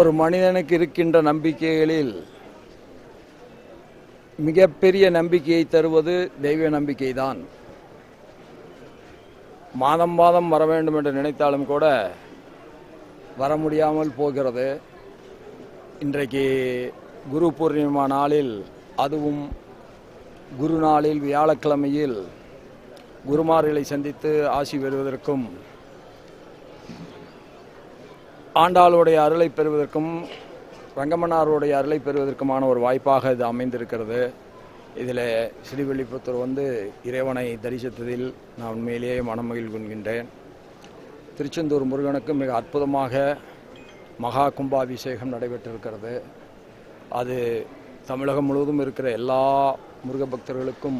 ஒரு மனிதனுக்கு இருக்கின்ற நம்பிக்கைகளில் மிகப்பெரிய நம்பிக்கையை தருவது தெய்வ நம்பிக்கை தான். மாதம் மாதம் வர வேண்டும் என்று நினைத்தாலும் கூட வர முடியாமல் போகிறது. இன்றைக்கு குரு பூர்ணிமா நாளில், அதுவும் குரு நாளில் வியாழக்கிழமையில் குருமார்களை சந்தித்து ஆசி பெறுவதற்கும் ஆண்டாளுடைய அருளை பெறுவதற்கும் ரங்கமன்னாருடைய அருளை பெறுவதற்குமான ஒரு வாய்ப்பாக இது அமைந்திருக்கிறது. இதில் ஸ்ரீவில்லிபுத்தூர் இறைவனை தரிசித்ததில் நான் உண்மையிலேயே மனமகிழ் கொள்கின்றேன். திருச்செந்தூர் முருகனுக்கு மிக அற்புதமாக மகா கும்பாபிஷேகம் நடைபெற்றிருக்கிறது. அது தமிழகம் முழுவதும் இருக்கிற எல்லா முருக பக்தர்களுக்கும்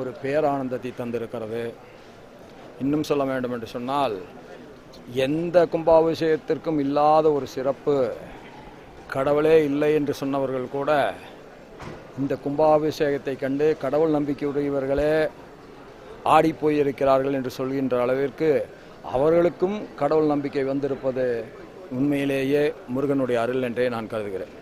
ஒரு பேரானந்தத்தை தந்திருக்கிறது. இன்னும் சொல்ல வேண்டும் என்று சொன்னால், எந்த கும்பாபிஷேகத்திற்கும் இல்லாத ஒரு சிறப்பு, கடவுளே இல்லை என்று சொன்னவர்கள் கூட இந்த கும்பாபிஷேகத்தை கண்டு கடவுள் நம்பிக்கையுடையவர்களே ஆடி போயிருக்கிறார்கள் என்று சொல்கின்ற அளவிற்கு அவர்களுக்கும் கடவுள் நம்பிக்கை வந்திருப்பது உண்மையிலேயே முருகனுடைய அருள் என்றே நான் கருதுகிறேன்.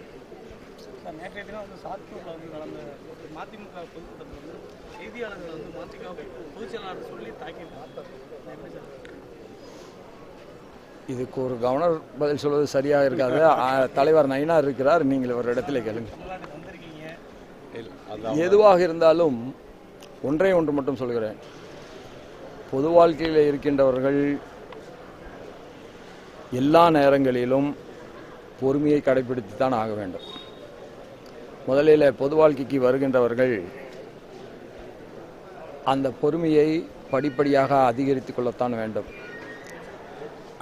இதுக்கு ஒரு கவர்னர் பதில் சொல்வது சரியாக இருக்காது. தலைவர் நயினார் இருக்கிறார், நீங்கள் ஒரு இடத்துல கேளுங்க. எதுவாக இருந்தாலும் ஒன்றே ஒன்று மட்டும் சொல்கிறேன். பொது வாழ்க்கையில் இருக்கின்றவர்கள் எல்லா நேரங்களிலும் பொறுமையை கடைபிடித்துத்தான் ஆக வேண்டும். முதலில் பொது வாழ்க்கைக்கு வருகின்றவர்கள் அந்த பொறுமையை படிப்படியாக அதிகரித்து கொள்ளத்தான் வேண்டும்.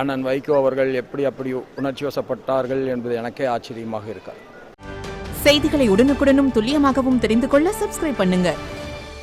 அண்ணன் வைகோ அவர்கள் அப்படி உணர்ச்சி வசப்பட்டார்கள் என்பது எனக்கே ஆச்சரியமாக இருக்காது. செய்திகளை உடனுக்குடனும் துல்லியமாகவும் தெரிந்து கொள்ள சப்ஸ்கிரைப் பண்ணுங்க.